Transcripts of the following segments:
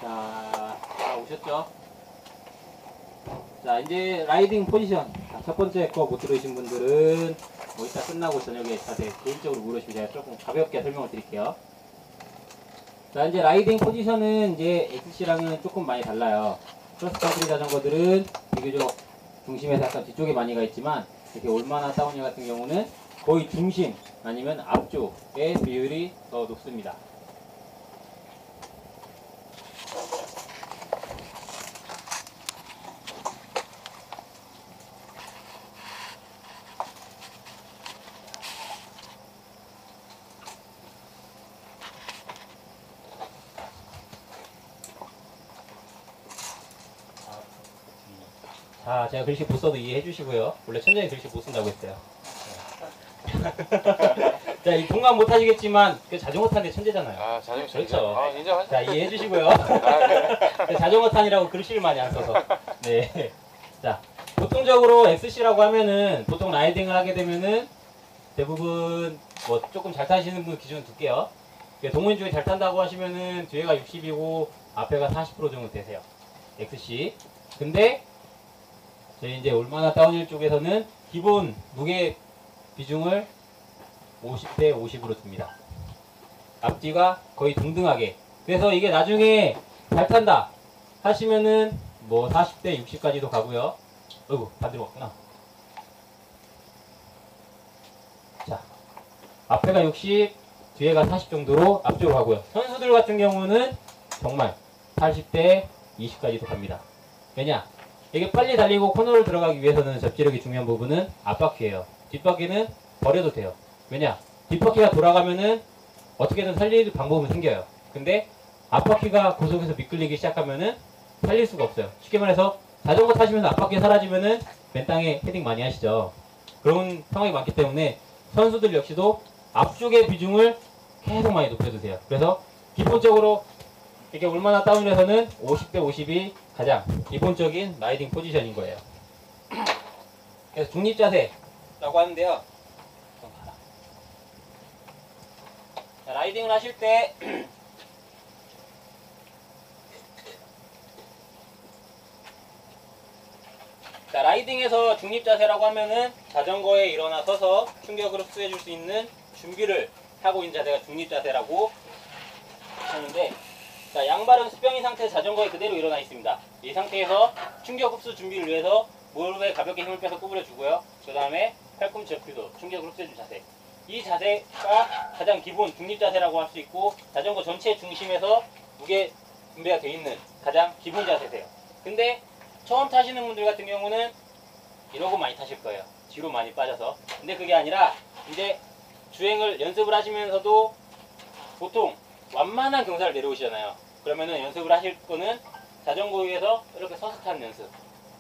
자, 다 오셨죠? 자, 이제 라이딩 포지션. 자, 첫 번째 거 못 들으신 분들은 뭐 이따 끝나고 저녁에 자세 개인적으로 물으시면 제가 조금 가볍게 설명을 드릴게요. 자, 이제 라이딩 포지션은 이제 XC랑은 조금 많이 달라요. 크로스컨트리 자전거들은 비교적 중심에서 약간 뒤쪽에 많이 가 있지만, 이렇게 올마나 다운힐 같은 경우는 거의 중심 아니면 앞쪽의 비율이 더 높습니다. 자, 제가 글씨 못 써도 이해해 주시고요. 원래 천천히 글씨 못 쓴다고 했어요. 자, 이 공감 못 하시겠지만 그 자전거 타는데 천재잖아요. 아, 자전거 그렇죠. 아, 인정하죠. 자, 이해해 주시고요. 아, 네. 자전거 탄이라고 글씨를 많이 안 써서. 네. 자, 보통적으로 XC라고 하면은 보통 라이딩을 하게 되면은 대부분 뭐 조금 잘 타시는 분 기준 둘게요. 동호인 중에 잘 탄다고 하시면은 뒤에가 60이고 앞에가 40% 정도 되세요. XC. 근데 저희 이제 올마나 다운힐 쪽에서는 기본 무게 비중을 50대 50으로 둡니다. 앞뒤가 거의 동등하게. 그래서 이게 나중에 잘 탄다 하시면은 뭐 40대 60까지도 가고요. 어이구, 반대로 갔구나. 자, 앞에가 60, 뒤에가 40 정도로 앞쪽으로 가고요. 선수들 같은 경우는 정말 80대 20까지도 갑니다. 왜냐? 이게 빨리 달리고 코너를 들어가기 위해서는 접지력이 중요한 부분은 앞바퀴예요. 뒷바퀴는 버려도 돼요. 왜냐? 뒷바퀴가 돌아가면은 어떻게든 살릴 방법은 생겨요. 근데 앞바퀴가 고속에서 미끌리기 시작하면은 살릴 수가 없어요. 쉽게 말해서 자전거 타시면서 앞바퀴 사라지면은 맨 땅에 헤딩 많이 하시죠. 그런 상황이 많기 때문에 선수들 역시도 앞쪽의 비중을 계속 많이 높여주세요. 그래서 기본적으로 이게 얼마나 다운에서는 50대 50이 가장 기본적인 라이딩 포지션인 거예요. 그래서 중립자세라고 하는데요. 자, 라이딩을 하실 때 자, 라이딩에서 중립자세라고 하면은 자전거에 일어나 서서 충격을 흡수해 줄 수 있는 준비를 하고 있는 자세가 중립자세라고 하는데, 자, 양발은 수평인 상태에서 자전거에 그대로 일어나 있습니다. 이 상태에서 충격 흡수 준비를 위해서 무릎에 가볍게 힘을 빼서 구부려 주고요. 그 다음에 팔꿈치 옆으로 충격을 흡수해 줄 자세. 이 자세가 가장 기본 중립자세라고 할 수 있고, 자전거 전체 중심에서 무게 분배가 되어 있는 가장 기본 자세세요. 근데 처음 타시는 분들 같은 경우는 이러고 많이 타실 거예요. 뒤로 많이 빠져서. 근데 그게 아니라 이제 주행을 연습을 하시면서도 보통 완만한 경사를 내려오시잖아요. 그러면은 연습을 하실 거는 자전거 위에서 이렇게 서서 타는 연습,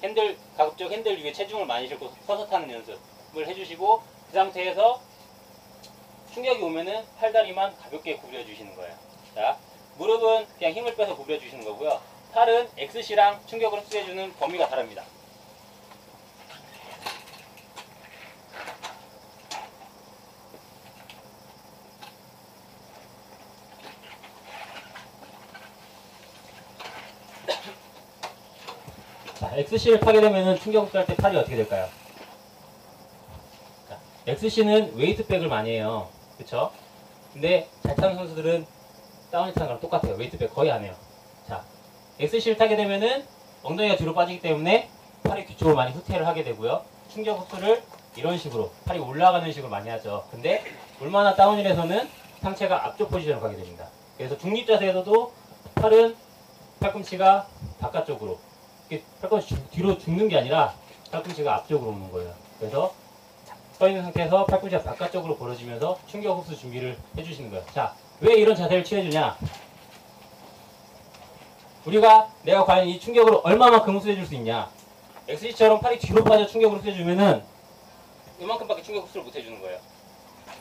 핸들, 가급적 핸들 위에 체중을 많이 싣고 서서 타는 연습을 해주시고, 그 상태에서 충격이 오면은 팔다리만 가볍게 구부려 주시는 거예요. 자, 무릎은 그냥 힘을 빼서 구부려 주시는 거고요. 팔은 XC랑 충격을 흡수해주는 범위가 다릅니다. 자, XC를 타게 되면 충격 흡수할 때 팔이 어떻게 될까요? 자, XC는 웨이트백을 많이 해요. 그쵸? 근데 잘 타는 선수들은 다운힐 타는 거랑 똑같아요. 웨이트백 거의 안 해요. 자, XC를 타게 되면은 엉덩이가 뒤로 빠지기 때문에 팔이 뒤쪽으로 많이 후퇴를 하게 되고요. 충격 흡수를 이런 식으로 팔이 올라가는 식으로 많이 하죠. 근데 얼마나 다운힐에서는 상체가 앞쪽 포지션으로 가게 됩니다. 그래서 중립자세에서도 팔은 팔꿈치가 바깥쪽으로, 팔꿈치 뒤로 죽는 게 아니라 팔꿈치가 앞쪽으로 오는 거예요. 그래서 서 있는 상태에서 팔꿈치가 바깥쪽으로 벌어지면서 충격 흡수 준비를 해주시는 거예요. 자, 왜 이런 자세를 취해주냐? 내가 과연 이 충격을 얼마만큼 흡수해줄 수 있냐? XC처럼 팔이 뒤로 빠져 충격을 흡수해주면은 이만큼밖에 충격 흡수를 못 해주는 거예요.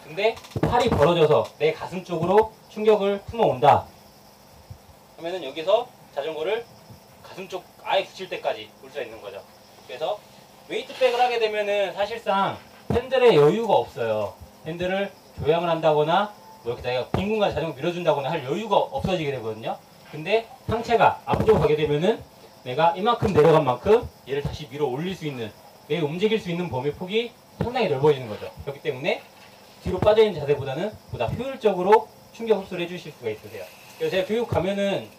근데 팔이 벌어져서 내 가슴 쪽으로 충격을 품어온다 그러면은 여기서 자전거를 가슴 쪽 아예 붙일 때까지 올 수가 있는 거죠. 그래서 웨이트백을 하게 되면은 사실상 핸들에 여유가 없어요. 핸들을 조향을 한다거나 이렇게 자기가 빈 공간 자전거 밀어준다거나 할 여유가 없어지게 되거든요. 근데 상체가 앞으로 가게 되면은 내가 이만큼 내려간 만큼 얘를 다시 밀어 올릴 수 있는, 내 움직일 수 있는 범위 폭이 상당히 넓어지는 거죠. 그렇기 때문에 뒤로 빠져있는 자세보다는 보다 효율적으로 충격 흡수를 해주실 수가 있으세요. 그래서 제가 교육 가면은,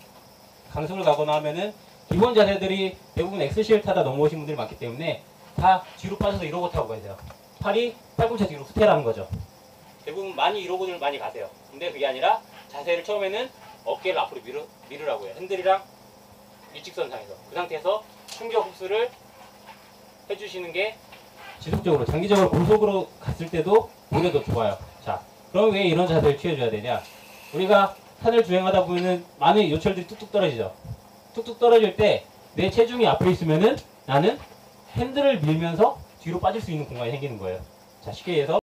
강습을 가거나 하면은 기본 자세들이 대부분 엑스시를 타다 넘어오신 분들이 많기 때문에 다 뒤로 빠져서 이러고 타고 가세요. 팔이 팔꿈치 뒤로 후퇴라는 거죠. 대부분 많이 이러고들 많이 가세요. 근데 그게 아니라 자세를 처음에는 어깨를 앞으로 밀으라고요. 핸들이랑 일직선상에서. 그 상태에서 충격 흡수를 해주시는 게 지속적으로, 장기적으로 고속으로 갔을 때도 오히려 더 좋아요. 자, 그럼 왜 이런 자세를 취해줘야 되냐? 우리가 산을 주행하다 보면은 많은 요철들이 뚝뚝 떨어지죠. 뚝뚝 떨어질 때 내 체중이 앞에 있으면은 나는 핸들을 밀면서 뒤로 빠질 수 있는 공간이 생기는 거예요. 자, 쉽게 해서